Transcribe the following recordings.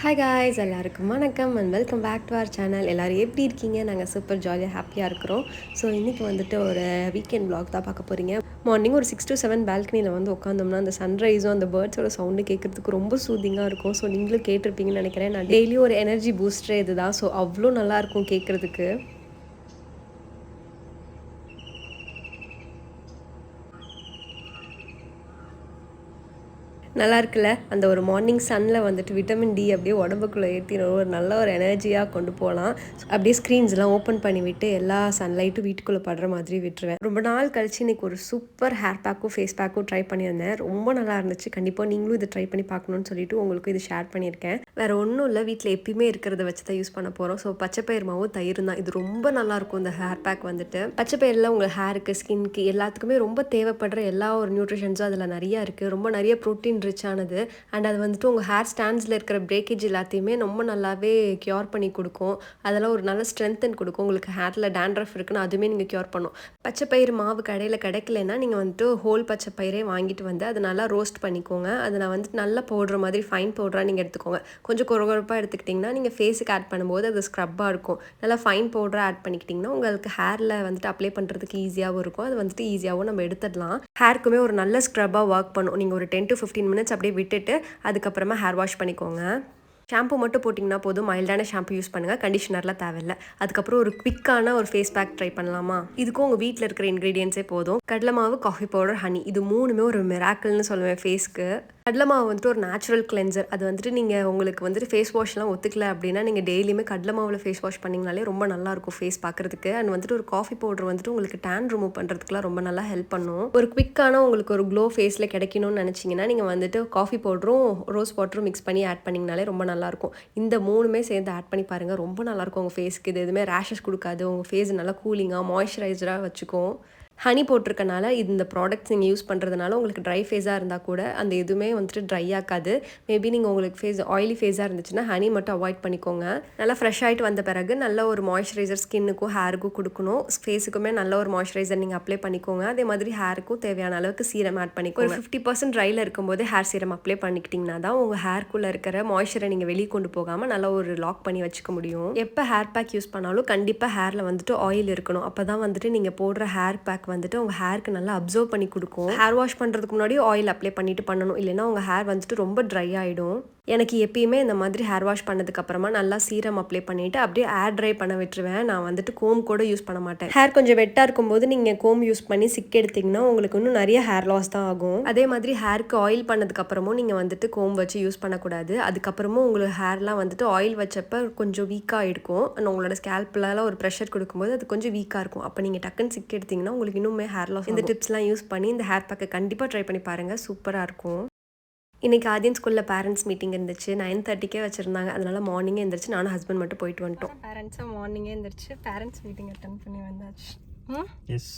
Hi guys எல்லாருக்கும் வணக்கம் and welcome back to our channel. எல்லோரும் எப்படி இருக்கீங்க? நாங்கள் சூப்பர் ஜாலியாக ஹாப்பியாக இருக்கிறோம். ஸோ இன்றைக்கி வந்துட்டு ஒரு வீக்கெண்ட் vlog தான் பார்க்க போகிறீங்க. மார்னிங் ஒரு 6 to 7 பால்கனியில் வந்து உட்காந்தோம்னா அந்த சன்ரைஸும் அந்த பேர்ட்ஸோட சவுண்டு கேட்குறதுக்கு ரொம்ப சூதிங்காக இருக்கும். ஸோ நீங்களும் கேட்டிருப்பீங்கன்னு நினைக்கிறேன். நான் டெய்லியும் ஒரு எனர்ஜி பூஸ்டரே இது தான். ஸோ அவ்வளோ நல்லாயிருக்கும் கேட்குறதுக்கு. நல்லா இருக்குல்ல, அந்த ஒரு மார்னிங் சன்னில் வந்துட்டு விட்டமின் டி அப்படியே உடம்புக்குள்ளே ஏற்றினோம் ஒரு நல்ல ஒரு எனர்ஜியாக கொண்டு போகலாம். அப்படியே ஸ்க்ரீன்ஸ்லாம் ஓப்பன் பண்ணி விட்டு எல்லா சன்லைட்டும் வீட்டுக்குள்ளே படுற மாதிரி விட்டுருவேன். ரொம்ப நாள் கழிச்சு இன்றைக்கி ஒரு சூப்பர் ஹேர் பேக்கும் ஃபேஸ் பேக்கும் ட்ரை பண்ணியிருந்தேன். ரொம்ப நல்லா இருந்துச்சு. கண்டிப்பாக நீங்களும் இதை ட்ரை பண்ணி பார்க்கணுன்னு சொல்லிட்டு உங்களுக்கு இது ஷேர் பண்ணியிருக்கேன். வேறு ஒன்றும் இல்லை, வீட்டில் எப்பயுமே இருக்கிறத வச்சு தான் யூஸ் பண்ண போகிறோம். ஸோ பச்சைப்பயிர் மாவும் தயிர் தான். இது ரொம்ப நல்லாயிருக்கும் இந்த ஹேர் பேக் வந்துட்டு. பச்சைப்பயிரில் உங்கள் ஹேருக்கு ஸ்கின்க்கு எல்லாத்துக்குமே ரொம்ப தேவைப்படுற எல்லா ஒரு நியூட்ரிஷன்ஸும் அதில் நிறையா இருக்குது. ரொம்ப நிறைய ப்ரோட்டீன் ரிச்சானது. அண்ட் அது வந்துட்டு உங்கள் ஹேர் ஸ்டாண்ட்ஸில் இருக்கிற பிரேக்கேஜ் எல்லாத்தையுமே ரொம்ப நல்லாவே க்யூர் பண்ணி கொடுக்கும். அதெல்லாம் ஒரு நல்ல ஸ்ட்ரென்த்தன் கொடுக்கும். உங்களுக்கு ஹேரில் டேண்ட்ரஃப் இருக்குன்னு அதுவுமே நீங்கள் க்யூர் பண்ணும். பச்சைப்பயிறு மாவு கடையில் கிடைக்கலன்னா நீங்கள் வந்துட்டு ஹோல் பச்சைப்பயிரே வாங்கிட்டு வந்து அதை நல்லா ரோஸ்ட் பண்ணிக்கோங்க. அதை நான் வந்துட்டு நல்லா பவுட்ரு மாதிரி ஃபைன் பவுடராக நீங்கள் எடுத்துக்கோங்க. கொஞ்சம் கொரகொரப்பாக எடுத்துக்கிட்டிங்கன்னா நீங்கள் ஃபேஸுக்கு ஆட் பண்ணும்போது அது ஸ்க்ரப்பாக இருக்கும். நல்லா ஃபைன் பவுடராக ஆட் பண்ணிக்கிட்டிங்கன்னா உங்களுக்கு ஹேரில் வந்துட்டு அப்ளை பண்ணுறதுக்கு ஈஸியாகவும் இருக்கும். அது வந்துட்டு ஈஸியாகவும் நம்ம எடுத்துடலாம். ஹேருக்குமே ஒரு நல்ல ஸ்க்ரப்பாக ஒர்க் பண்ணும். நீங்கள் ஒரு 10 to 15 minutes அப்படியே விட்டுட்டு அதுக்கப்புறமா ஹேர் வாஷ் பண்ணிக்கோங்க. ஷாம்பு மட்டும் போட்டிங்கன்னா போதும். மைல்டான ஷாம்பு யூஸ் பண்ணுங்கள், கண்டிஷனர்லாம் தேவையில்லை. அதுக்கப்புறம் ஒரு குவிக்கான ஒரு ஃபேஸ் பேக் ட்ரை பண்ணலாமா? இதுக்கும் உங்கள் வீட்டில் இருக்கிற இன்க்ரீடியன்ஸே போதும். கடலை மாவு, காஃபி பவுடர், ஹனி, இது மூணுமே ஒரு மிராக்கிள்னு சொல்லுவேன் ஃபேஸ்க்கு. கடலை மாவு வந்துட்டு ஒரு நேச்சுரல் கிளென்சர். அது வந்துட்டு நீங்கள் உங்களுக்கு வந்துட்டு ஃபேஸ் வாஷ்லாம் ஒத்துக்கல அப்படின்னா நீங்கள் டெய்லியுமே கடலை மாவில் ஃபேஸ் வாஷ் பண்ணிங்கனாலே ரொம்ப நல்லாயிருக்கும் ஃபேஸ் பார்க்குறதுக்கு. அண்ட் வந்துட்டு ஒரு காஃபி பவுடர் வந்துட்டு உங்களுக்கு டேன் ரிமூவ் பண்ணுறதுக்குலாம் ரொம்ப நல்லா ஹெல்ப் பண்ணும். ஒரு குவிக்கான உங்களுக்கு ஒரு க்ளோ ஃபேஸில் கிடைக்கணும்னு நினச்சிங்கன்னா நீங்கள் வந்துட்டு காஃபி பவுடரும் ரோஸ் வாட்டரும் மிக்ஸ் பண்ணி ஆட் பண்ணிங்கனாலே ரொம்ப நல்லாயிருக்கும். இந்த மூணுமே சேர்ந்து ஆட் பண்ணி பாருங்கள், ரொம்ப நல்லாயிருக்கும் உங்கள் ஃபேஸ்க்கு. இது எதுவுமே ரேஷஸ் கொடுக்காது. உங்கள் ஃபேஸ் நல்லா கூலிங்காக மாய்ஸ்சரைசராக வச்சுக்கும். ஹனி போட்டிருக்கனால இந்த ப்ராடக்ட்ஸ் நீங்கள் யூஸ் பண்ணுறதுனால உங்களுக்கு ட்ரை ஃபேஸாக இருந்தால் கூட அந்த எதுவுமே வந்துட்டு ட்ரை ஆக்காது. மேபி நீங்கள் உங்களுக்கு ஃபேஸ் ஆயிலி ஃபேஸாக இருந்துச்சுன்னா ஹனி மட்டும் அவாய்ட் பண்ணிக்கோங்க. நல்லா ஃப்ரெஷ் ஆகிட்டு வந்த பிறகு நல்ல ஒரு மாய்ஸ்சரைசர் ஸ்கின்னுக்கும் ஹேருக்கும் கொடுக்கணும். ஃபேஸுக்குமே நல்ல ஒரு மாய்ஸ்சரைசர் நீங்கள் அப்ளை பண்ணிக்கோங்க. அதே மாதிரி ஹேருக்கும் தேவையான அளவுக்கு சீரம் ஆட் பண்ணிக்கோங்க. ஒரு 50% ட்ரையில் இருக்கும்போது ஹேர் சீரம் அப்ளை பண்ணிக்கிட்டிங்கன்னா தான் உங்கள் ஹேர்க்குள்ளே இருக்கிற மாய்ஸ்சரை நீங்கள் வெளியே கொண்டு போகாமல் நல்லா ஒரு லாக் பண்ணி வச்சுக்க முடியும். எப்போ ஹேர் பேக் யூஸ் பண்ணாலும் கண்டிப்பாக ஹேரில் வந்துட்டு ஆயில் இருக்கணும். அப்போ தான் வந்துட்டு நீங்கள் போடுற ஹேர் பேக் வந்துட்டு உங்கள் ஹேருக்கு நல்லா அப்சர்வ் பண்ணி கொடுக்கும். ஹேர் வாஷ் பண்ணுறதுக்கு முன்னாடி ஆயில் அப்ளை பண்ணிட்டு பண்ணணும், இல்லைன்னா உங்கள் ஹேர் வந்துட்டு ரொம்ப ட்ரை ஆகிடும். எனக்கு எப்பயுமே இந்த மாதிரி ஹேர் வாஷ் பண்ணதுக்கப்புறமா நல்லா சீரம் அப்ளை பண்ணிவிட்டு அப்படியே ஏர் ட்ரை பண்ண விட்டுருவேன். நான் வந்துட்டு கோம் கூட யூஸ் பண்ண மாட்டேன். ஹேர் கொஞ்சம் வெட்டாக இருக்கும்போது நீங்கள் கோம் யூஸ் பண்ணி சிக் எடுத்திங்கன்னா உங்களுக்கு இன்னும் நிறைய ஹேர் லாஸ் தான் ஆகும். அதே மாதிரி ஹேருக்கு ஆயில் பண்ணதுக்கப்புறமும் நீங்கள் வந்துட்டு கோம் வச்சு யூஸ் பண்ணக்கூடாது. அதுக்கப்புறமும் உங்களுக்கு ஹேர்லாம் வந்துட்டு ஆயில் வச்சப்போ கொஞ்சம் வீக்காக இருக்கும். உங்களோட ஸ்கேல்ப்லாம் ஒரு ப்ரெஷர் கொடுக்கும்போது அது கொஞ்சம் வீக்காக இருக்கும். அப்போ நீங்கள் டக்குன்னு சிக் எடுத்திங்கன்னா உங்களுக்கு இன்னுமே ஹேர் லாஸ். இந்த டிப்ஸ்லாம் யூஸ் பண்ணி இந்த ஹேர் பேக்கை கண்டிப்பாக ட்ரை பண்ணி பாருங்கள், சூப்பராக இருக்கும். இன்றைக்கி ஆதியன் ஸ்கூலில் பேரண்ட்ஸ் மீட்டிங் இருந்துச்சு. 9:30 வச்சுருந்தாங்க. அதனால் மார்னிங்கே எழுந்திரிச்சு நானும் ஹஸ்பண்ட் மட்டும் போயிட்டு வந்துட்டோம். பேரண்ட்ஸாக மார்னிங்கே எழுந்திரிச்சு பேரண்ட்ஸ் மீட்டிங் அட்டென்ட் பண்ணி வந்தாச்சு. எஸ்,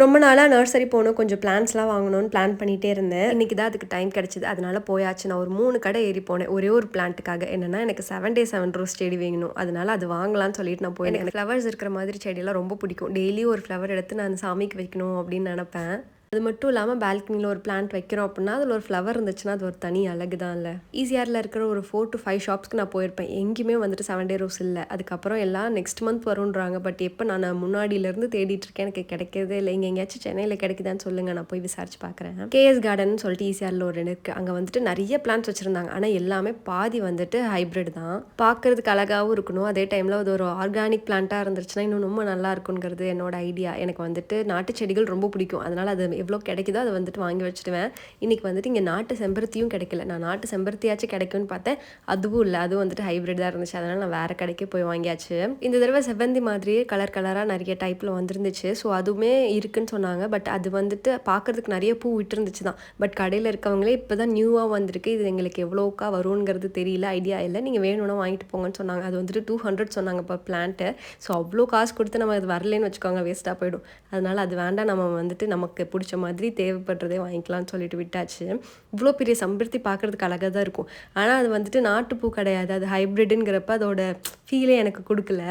ரொம்ப நாளாக நர்சரி போகணும், கொஞ்சம் பிளான்ஸ்லாம் வாங்கணும்னு பிளான் பண்ணிகிட்டே இருந்தேன். இன்றைக்கி தான் அதுக்கு டைம் கிடச்சிது. அதனால் போயாச்சு. நான் ஒரு 3 கடை ஏறி போனேன் ஒரே ஒரு பிளான்ட்டுக்காக. என்னென்னா எனக்கு 7 days 7 rose செடி வேணும். அதனால் அது வாங்கலாம்னு சொல்லிட்டு நான் போயிருந்தேன். எனக்கு ஃப்ளவர்ஸ் இருக்கிற மாதிரி செடியெல்லாம் ரொம்ப பிடிக்கும். டெய்லி ஒரு ஃப்ளவர் எடுத்து நான் சாமிக்கு வைக்கணும் அப்படின்னு நினப்பேன். அது மட்டும் இல்லாமல் பால்கனியில் ஒரு பிளான்ட் வைக்கிறோம் அப்படின்னா அதில் ஒரு ஃப்ளவர் இருந்துச்சுன்னா அது ஒரு தனி அழகு தான் இல்லை. ஈஸியாரில் இருக்கிற ஒரு 4 to 5 ஷாப்ஸ்க்கு நான் போயிருப்பேன். எங்கேயுமே வந்துட்டு 7 day rose இல்லை. அதுக்கப்புறம் எல்லாம் நெக்ஸ்ட் மந்த் வரும்ன்றாங்க. பட் எப்போ நான் முன்னாடியிலேருந்து தேடிட்டு இருக்கேன், எனக்கு கிடைக்கிறதே இல்லை. இங்கே எங்கேயாச்சும் சென்னையில் கிடைக்குதான்னு சொல்லுங்கள், நான் போய் விசாரிச்சு பார்க்குறேன். கேஎஸ் கார்டன் சொல்லிட்டு ஈஸியாரில் ஒரு இருக்குது. அங்கே வந்துட்டு நிறைய பிளான்ட்ஸ் வச்சுருந்தாங்க. ஆனால் எல்லாமே பாதி வந்துட்டு ஹைப்ரிட் தான். பார்க்குறதுக்கு அழகாகவும் இருக்கணும், அதே டைமில் அது ஒரு ஆர்கானிக் பிளான்ட்டாக இருந்துச்சுன்னா இன்னும் ரொம்ப நல்லா இருக்குங்கிறது என்னோட ஐடியா. எனக்கு வந்துட்டு நாட்டு செடிகள் ரொம்ப பிடிக்கும். அதனால் அது எவ்வளோ கிடைக்குதோ அதை வந்துட்டு வாங்கி வச்சுடுவேன். இன்றைக்கி வந்துட்டு இங்கே நாட்டு செம்பருத்தியும் கிடைக்கல. நான் நாட்டு செம்பருத்தியாச்சும் கிடைக்கும்னு பார்த்தேன், அதுவும் இல்லை. அதுவும் வந்துட்டு ஹைப்ரிட் தான் இருந்துச்சு. அதனால் நான் வேறு கடைக்கே போய் வாங்கியாச்சு. இந்த தடவை செவ்வந்தி மாதிரியே கலர் கலராக நிறைய டைப்பில் வந்துருந்துச்சு. ஸோ அதுவுமே இருக்குன்னு சொன்னாங்க. பட் அது வந்துட்டு பார்க்குறதுக்கு நிறைய பூ விட்டுருந்துச்சு தான். பட் கடையில் இருக்கவங்களே இப்போ தான் நியூவாக வந்திருக்கு, இது எங்களுக்கு எவ்வளோக்கா வருங்கிறது தெரியல, ஐடியா இல்லை, நீங்கள் வேணும்னா வாங்கிட்டு போங்கன்னு சொன்னாங்க. அது வந்துட்டு 200 சொன்னாங்க இப்போ பிளான்ட்டு. ஸோ அவ்வளோ காசு கொடுத்து நம்ம அது வரலன்னு வச்சுக்கோங்க, வேஸ்ட்டாக போயிடும். அதனால் அது வேண்டாம், நம்ம வந்துட்டு நமக்கு பிடிச்ச பிடிச்ச மாதிரி தேவைப்படுறதே வாங்கிக்கலாம்னு சொல்லிட்டு விட்டாச்சு. இவ்வளோ பெரிய செம்பருத்தி பார்க்குறதுக்கு அழகாக தான் இருக்கும். ஆனால் அது வந்துட்டு நாட்டுப்பூ கிடையாது, அது ஹைப்ரிட்டுங்கிறப்ப அதோட ஃபீலே எனக்கு கொடுக்கல.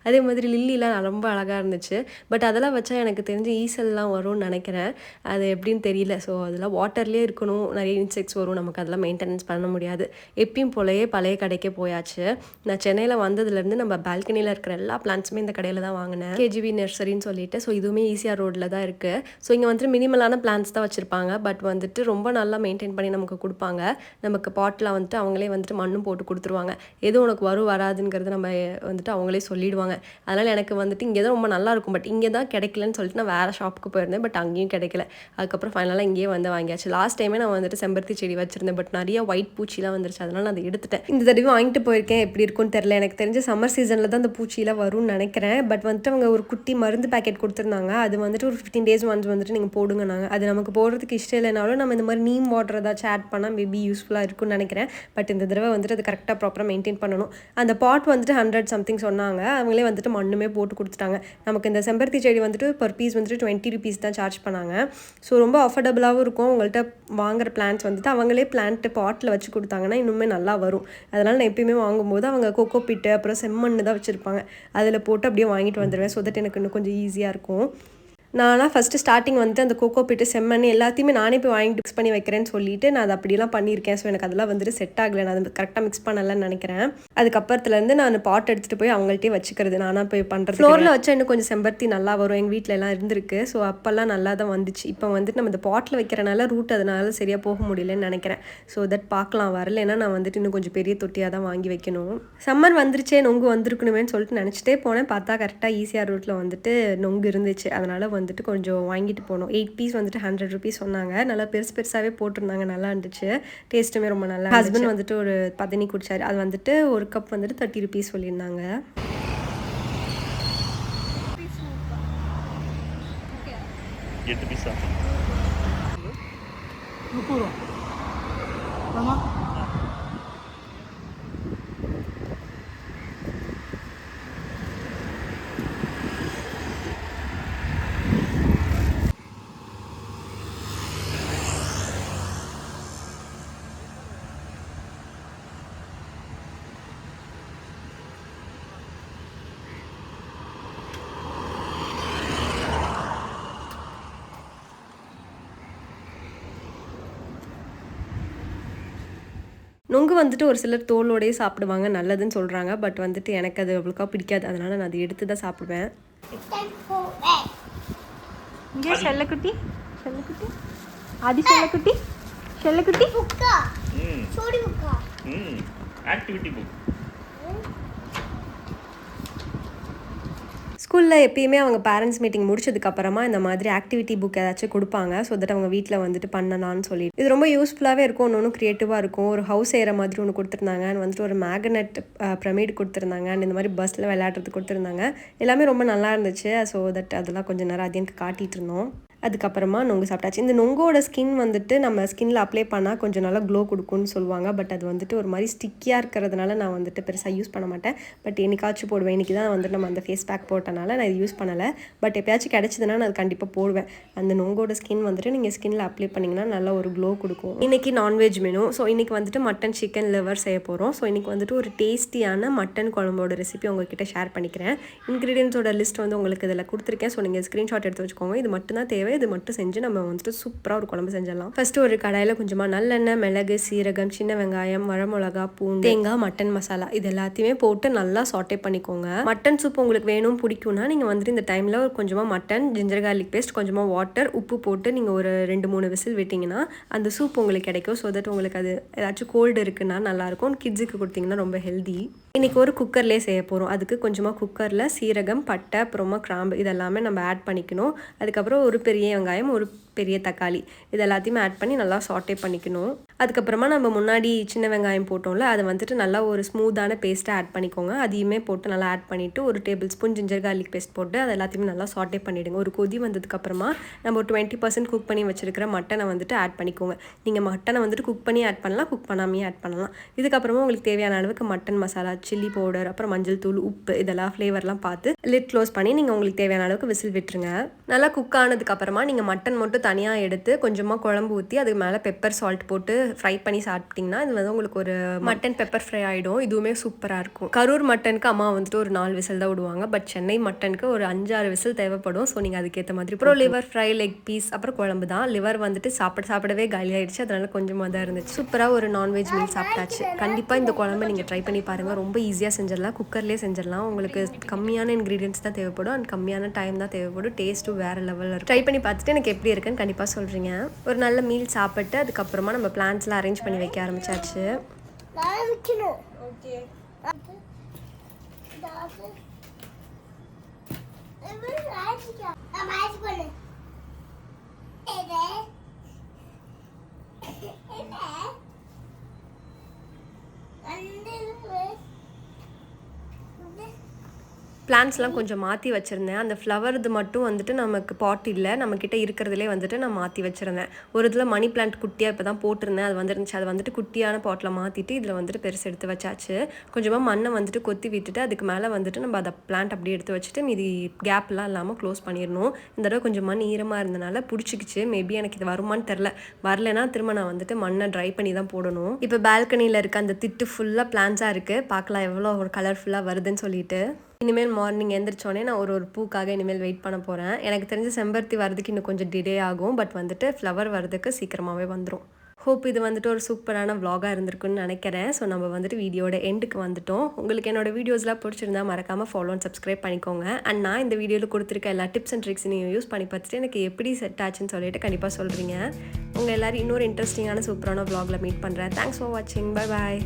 அதே மாதிரி லில்லிலாம் ரொம்ப அழகாக இருந்துச்சு. பட் அதெல்லாம் வச்சா எனக்கு தெரிஞ்சு ஈசல்லாம் வரும்னு நினைக்கிறேன். அது எப்படின்னு தெரியல. ஸோ அதெல்லாம் வாட்டர்லேயே இருக்கணும், நிறைய இன்செக்ட்ஸ் வரும், நமக்கு அதெல்லாம் மெயின்டெனன்ஸ் பண்ண முடியாது. எப்பயும் போலயே பழைய கடைக்கே போயாச்சு. நான் சென்னையில் வந்ததுலேருந்து நம்ம பால்கனியில் இருக்கிற எல்லா பிளான்ட்ஸுமே இந்த கடையில் தான் வாங்கினேன், கேஜிவி நர்சரின்னு சொல்லிட்டு. ஸோ இதுவுமே ஈஸியாக ரோட்டில் தான் இருக்குது. ஸோ இங்கே வந்துட்டு மினிமலான பிளான்ட்ஸ் தான் வச்சுருப்பாங்க. பட் வந்துட்டு ரொம்ப நல்லா மெயின்டைன் பண்ணி நமக்கு கொடுப்பாங்க. நமக்கு பாட்டில் வந்துட்டு அவங்களே வந்துட்டு மண்ணும் போட்டு கொடுத்துருவாங்க. எது உனக்கு வரும் வராதுங்கிறது நம்ம வந்துட்டு அவங்களே சொல்லிடுவாங்க. அதனால் எனக்கு வந்துட்டு இங்கே தான் ரொம்ப நல்லாயிருக்கும். பட் இங்கே தான் கிடைக்கலன்னு சொல்லிட்டு நான் வேறு ஷாப்புக்கு போயிருந்தேன். பட் அங்கேயும் கிடைக்கல. அதுக்கப்புறம் ஃபைனலாக இங்கேயே வந்து வாங்கியாச்சு. லாஸ்ட் டைமே நான் வந்துட்டு செம்பருத்தி செடி வச்சுருந்தேன். பட் நிறைய ஒயிட் பூச்சிலாம் வந்துருச்சு. அதனால் நான் அதை எடுத்துட்டேன். இந்த தடவை வாங்கிட்டு போயிருக்கேன். எப்படி இருக்குன்னு தெரில. எனக்கு தெரிஞ்ச சம்மர் சீசனில் தான் அந்த பூச்சிலாம் வரும்னு நினைக்கிறேன். பட் வந்துட்டு அவங்க ஒரு குட்டி மருந்து பேக்கெட் கொடுத்துருந்தாங்க. அது வந்துட்டு ஒரு 15 days ஒன்ஸ் வந்துட்டு நீங்கள் போடுங்க. நாங்கள் அது நமக்கு போடுறதுக்கு இஷ்டம் இல்லைனாலும் நம்ம இந்த மாதிரி நீம் வாட்டர் ஏதாச்சும் ஆட் பண்ணால் மேபி யூஸ்ஃபுல்லாக இருக்கும்னு நினைக்கிறேன். பட் இந்த தடவை வந்துட்டு அது கரெக்டாக ப்ராப்பராக மெயின்டைன் பண்ணணும். அந்த பாட் வந்துட்டு 100 something சொன்னாங்க. அவங்களே வந்துட்டு மண்ணுமே போட்டு கொடுத்துட்டாங்க. நமக்கு இந்த செம்பருத்தி செடி வந்துட்டு பர் பீஸ் வந்துட்டு 20 rupees தான் சார்ஜ் பண்ணாங்க. ஸோ ரொம்ப அஃபோர்டபுளாகவும் இருக்கும். உங்கள்கிட்ட வாங்குற பிளான்ட்ஸ் வந்துட்டு அவங்களே பிளான்ட்டு பாட்டில் வச்சு கொடுத்தாங்கன்னா இன்னுமே நல்லா வரும். அதனால் நான் எப்பயுமே வாங்கும்போது அவங்க கோகோ பிட்டு அப்புறம் செம்மண் தான் வச்சுருப்பாங்க. அதில் போட்டு அப்படியே வாங்கிட்டு வந்துடுவேன். ஸோ தட் எனக்கு இன்னும் கொஞ்சம் ஈஸியாக இருக்கும். நான்லாம் ஃபஸ்ட்டு ஸ்டார்டிங் வந்துட்டு அந்த கோகோ பிட்டு செம்மண் எல்லாத்தையுமே நானே போய் வாங்கிட்டு மிக்ஸ் பண்ணி வைக்கிறேன்னு சொல்லிட்டு நான் அதை அப்படிலாம் பண்ணியிருக்கேன். ஸோ எனக்கு அதெல்லாம் வந்துட்டு செட் ஆகலை. நான் அதை கரெக்டாக மிக்ஸ் பண்ணலன்னு நினைக்கிறேன். அதுக்கப்புறத்துலேருந்து நான் பாட் எடுத்துகிட்டு போய் அவங்கள்ட்டே வச்சுக்கிறது. நானாக போய் பண்ணுறது. ஃப்ளோரில் வச்சா இன்னும் கொஞ்சம் செம்பருத்தி நல்லா வரும். எங்கள் வீட்டில் எல்லாம் இருந்திருக்கு. ஸோ அப்போல்லாம் நல்லா தான் வந்துச்சு. இப்போ வந்துட்டு நம்ம இந்த பாட்டில் வைக்கிறனால ரூட் அதனால சரியாக போக முடியலன்னு நினைக்கிறேன். ஸோ தட் பார்க்கலாம். வரலைன்னா நான் வந்துட்டு இன்னும் கொஞ்சம் பெரிய தொட்டியாக தான் வாங்கி வைக்கணும். சம்மர் வந்துருச்சே, நொங்கு வந்திருக்கணுமேன்னு சொல்லிட்டு நினச்சிட்டே போனேன். பார்த்தா கரெக்டாக ஈஸியாக ரூட்டில் வந்துட்டு நொங்கு இருந்துச்சு. அதனால் வந்துட்டு கொஞ்சம் வாங்கிட்டு போனோம். 8 piece வந்துட்டு 100 rupees சொன்னாங்க. நல்லா பெருசு பெருசாகவே போட்டிருந்தாங்க. நல்லா இருந்துச்சு. டேஸ்ட்டுமே ரொம்ப நல்லா. ஹஸ்பண்ட் வந்துட்டு ஒரு பதனி குடிச்சாரு. அது வந்துட்டு ஒரு கப் வந்துட்டு 30 rupees சொல்லியிருந்தாங்க. நொங்கு வந்துட்டு ஒரு சிலர் தோலோடையே சாப்பிடுவாங்க, நல்லதுன்னு சொல்கிறாங்க. பட் வந்துட்டு எனக்கு அது அவ்வளோக்கா பிடிக்காது. அதனால் நான் அதை எடுத்து தான் சாப்பிடுவேன். இங்கே செல்லக்குட்டி, செல்லக்குட்டி, ஆதி செல்லக்குட்டி, செல்லக்குட்டி ஆக்டிவிட்டி புக். ஸ்கூலில் எப்பயுமே அவங்க பேரண்ட்ஸ் மீட்டிங் முடிச்சதுக்கப்புறமா இந்த மாதிரி ஆக்டிவிட்டி புக் ஏதாச்சும் கொடுப்பாங்க. ஸோ தட் அவங்க வீட்டில் வந்துட்டு பண்ணலான்னு சொல்லிட்டு இது ரொம்ப யூஸ்ஃபுல்லாகவே இருக்கும். ஒன்று க்ரியேட்டிவாக இருக்கும். ஒரு ஹவுஸ் செய்கிற மாதிரி ஒன்று கொடுத்துருந்தாங்க. வந்துட்டு ஒரு மேக்னெட் பிரமிட் கொடுத்துருந்தாங்க. அண்ட் இந்த மாதிரி பஸ்ஸில் விளையாடுறது கொடுத்துருந்தாங்க. எல்லாமே ரொம்ப நல்லா இருந்துச்சு. ஸோ தட் அதெல்லாம் கொஞ்சம் நேரம் அது எனக்கு காட்டிகிட்டு இருந்தோம். அதுக்கப்புறமா நொங்கு சாப்பிட்டாச்சு. இந்த நொங்கோட ஸ்கின் வந்துட்டு நம்ம ஸ்கின்ல அப்ளை பண்ணால் கொஞ்சம் நல்லா க்ளோ கொடுக்கும்னு சொல்லுவாங்க. பட் அது வந்துட்டு ஒரு மாதிரி ஸ்டிக்கியாக இருக்கிறதுனால நான் வந்துட்டு பெருசாக யூஸ் பண்ண மாட்டேன். பட் என்னைக்காச்சும் போடுவேன். இன்றைக்கி தான் வந்துட்டு நம்ம அந்த ஃபேஸ் பேக் போட்டனால நான் இது யூஸ் பண்ணலை. பட் எப்பயாச்சும் கிடச்சிதுன்னா நான் அது கண்டிப்பாக போடுவேன். அந்த நொங்கோட ஸ்கின் வந்துட்டு நீங்கள் ஸ்கின்ல அப்ளை பண்ணிங்கன்னா நல்லா ஒரு க்ளோ கொடுக்கும். இன்றைக்கி நான்வெஜ் மெனு. ஸோ இன்றைக்கி வந்துட்டு மட்டன் சிக்கன் லிவர் செய்ய போகிறோம். ஸோ இன்றைக்கி வந்துட்டு ஒரு டேஸ்டியான மட்டன் குழம்போட ரெசிபி உங்கள்கிட்ட ஷேர் பண்ணிக்கிறேன். இன்க்ரீடியன்ஸோட லிஸ்ட் வந்து உங்களுக்கு இதில் கொடுத்துருக்கேன். ஸோ நீங்கள் ஸ்க்ரீன்ஷாட் எடுத்து வச்சுக்கோங்க. இது மட்டும் தான் தேவை. இது மட்டும் செஞ்சு நம்ம வந்துட்டு சூப்பராக ஒரு குழம்பு செஞ்சிடலாம். ஃபர்ஸ்ட் ஒரு கடாயில் கொஞ்சமாக நல்லெண்ணெய், மிளகு, சீரகம், சின்ன வெங்காயம், வரமிளகா, பூண்டு, தேங்காய், மட்டன் மசாலா இது எல்லாத்தையுமே போட்டு நல்லா சாட்டே பண்ணிக்கோங்க. மட்டன் சூப் உங்களுக்கு வேணும் பிடிக்கும்னா நீங்கள் வந்துட்டு இந்த டைமில் ஒரு கொஞ்சமாக மட்டன், ஜிஞ்சர் கார்லிக் பேஸ்ட், கொஞ்சமாக வாட்டர், உப்பு போட்டு நீங்கள் ஒரு 2-3 விசில் விட்டிங்கன்னா அந்த சூப் உங்களுக்கு கிடைக்கும். ஸோ தட் உங்களுக்கு அது ஏதாச்சும் கோல்டு இருக்குன்னா நல்லாயிருக்கும். கிட்ஸுக்கு கொடுத்தீங்கன்னா ரொம்ப ஹெல்தி. இன்றைக்கி ஒரு குக்கர்லேயே செய்ய போகிறோம். அதுக்கு கொஞ்சமாக குக்கரில் சீரகம், பட்டை, அப்புறமா கிராம்பு இதெல்லாமே நம்ம ஆட் பண்ணிக்கணும். அதுக்கப்புறம் ஒரு பெரிய வெங்காயம், ஒரு பெரிய தக்காளி இது எல்லாத்தையுமே ஆட் பண்ணி நல்லா சாட்டே பண்ணிக்கணும். அதுக்கப்புறமா நம்ம முன்னாடி சின்ன வெங்காயம் போட்டோம்ல அதை வந்துட்டு நல்லா ஒரு ஸ்மூத்தான பேஸ்ட்டை ஆட் பண்ணிக்கோங்க. அதையுமே போட்டு நல்லா ஆட் பண்ணிவிட்டு ஒரு tablespoon ginger garlic paste போட்டு அது எல்லாத்தையுமே நல்லா சாட்டே பண்ணிவிடுங்க. ஒரு கொதி வந்ததுக்கப்புறமா நம்ம ஒரு 20% குக் பண்ணி வச்சுருக்கிற மட்டனை வந்துட்டு ஆட் பண்ணிக்கோங்க. நீங்கள் மட்டனை வந்துட்டு குக் பண்ணி ஆட் பண்ணலாம், குக் பண்ணாமையே ஆட் பண்ணலாம். இதுக்கப்புறமா உங்களுக்கு தேவையான அளவுக்கு மட்டன் மசாலா, சில்லி பவுடர், அப்புறம் மஞ்சள் தூள், உப்பு இதெல்லாம் ஃப்ளேவர்லாம் பார்த்து லிட் க்ளோஸ் பண்ணி நீங்கள் உங்களுக்கு தேவையான அளவுக்கு விசில் விட்டுருங்க. நல்லா குக் ஆனதுக்கப்புறமா நீங்கள் மட்டன் மட்டும் தனியாக எடுத்து கொஞ்சமாக குழம்பு ஊற்றி அதுக்கு மேலே பெப்பர் சால்ட் போட்டு ஃப்ரை பண்ணி சாப்பிட்டிங்கன்னா இது வந்து உங்களுக்கு ஒரு மட்டன் பெப்பர் ஃப்ரை ஆகிடும். இதுவுமே சூப்பராக இருக்கும். கரூர் மட்டனுக்கு அம்மா வந்துட்டு ஒரு 4 விசில் தான் விடுவாங்க. பட் சென்னை மட்டனுக்கு ஒரு 5-6 விசில் தேவைப்படும். ஸோ நீங்கள் அதுக்கேற்ற மாதிரி. அப்புறம் லிவர் ஃப்ரை, லெக் பீஸ், அப்புறம் குழம்பு தான். லிவர் வந்துட்டு சாப்பிடவே காலியாகிடுச்சு. அதனால கொஞ்சமாக தான் இருந்துச்சு. சூப்பராக ஒரு நான்வெஜ் மீல் சாப்பிட்டாச்சு. கண்டிப்பாக இந்த குழம்பு நீங்கள் ட்ரை பண்ணி பாருங்கள். ரொம்ப ஈஸியாக செஞ்சிடலாம். குக்கர்லேயே செஞ்சிடலாம். உங்களுக்கு கம்மியான இன்க்ரீடியன்ஸ் தான் தேவைப்படும் அண்ட் கம்மியான டைம் தான் தேவைப்படும். டேஸ்ட்டும் வேறு லெவலில் இருக்கும். ட்ரை பண்ணி பார்த்துட்டு எனக்கு எப்படி இருக்குன்னு கண்டிப்பாக சொல்கிறீங்க. ஒரு நல்ல மீல் சாப்பிட்டு அதுக்கப்புறமா நம்ம பிளான்ஸ்லாம் அரேஞ்ச் பண்ணி வைக்க ஆரம்பிச்சாச்சு. பிளான்ஸ்லாம் கொஞ்சம் மாற்றி வச்சுருந்தேன். அந்த ஃப்ளவர் இது மட்டும் வந்துட்டு நமக்கு பாட் இல்லை, நம்மக்கிட்ட இருக்கிறதுலே வந்துட்டு நான் மாற்றி வச்சுருந்தேன். ஒரு இதில் மணி பிளான்ட் குட்டியாக இப்போ தான் போட்டிருந்தேன். அது வந்துருந்துச்சு. அது வந்துட்டு குட்டியான பாட்டில் மாற்றிட்டு இதில் வந்துட்டு பெருசு எடுத்து வச்சாச்சு. கொஞ்சமாக மண்ணை வந்துட்டு கொத்தி விட்டுட்டு அதுக்கு மேலே வந்துட்டு நம்ம அதை பிளான்ட் அப்படியே எடுத்து வச்சுட்டு மீதி கேப்லாம் இல்லாமல் க்ளோஸ் பண்ணிடணும். இந்த தடவை கொஞ்சம் மண் ஈரமாக இருந்தனால பிடிச்சிக்கிச்சு. மேபி எனக்கு இது வருமானு தெரில. வரலைன்னா திரும்ப நான் வந்துட்டு மண்ணை ட்ரை பண்ணி தான் போடணும். இப்போ பால்கனியில் இருக்க அந்த திட்டு ஃபுல்லாக பிளான்ஸாக இருக்குது. பார்க்கலாம் எவ்வளோ ஒரு கலர்ஃபுல்லாக வருதுன்னு சொல்லிட்டு. இனிமேல் மார்னிங் எழுந்திரிச்சோடனே நான் ஒரு பூக்காக இனிமேல் வெயிட் பண்ண போகிறேன். எனக்கு தெரிஞ்ச செம்பருத்தி வரதுக்கு இன்னும் கொஞ்சம் டிலே ஆகும். பட் வந்துட்டு ஃப்ளவர் வரதுக்கு சீக்கிரமாகவே வந்துடும். ஹோப் இது வந்துட்டு ஒரு சூப்பரான vlog-ஆ இருந்திருக்குன்னு நினைக்கிறேன். ஸோ நம்ம வந்துட்டு வீடியோட எண்டுக்கு வந்துட்டோம். உங்களுக்கு என்னோட வீடியோஸ்லாம் பிடிச்சிருந்தா மறக்காமல் ஃபாலோ அண்ட் சப்ஸ்கிரைப் பண்ணிக்கோங்க. அண்ட் நான் இந்த வீடியோவில் கொடுத்துருக்க எல்லா டிப்ஸ் அண்ட் ட்ரிக்ஸ் நீங்கள் யூஸ் பண்ணி பார்த்துட்டு எனக்கு எப்படி செட் ஆச்சுன்னு சொல்லிட்டு கண்டிப்பாக சொல்கிறீங்க. உங்கள் எல்லோரும் இன்னொரு இன்ட்ரெஸ்டிங்கான சூப்பரான vlog-ல மீட் பண்ணுறேன். தேங்க்ஸ் ஃபார் வாட்சிங். Bye bye.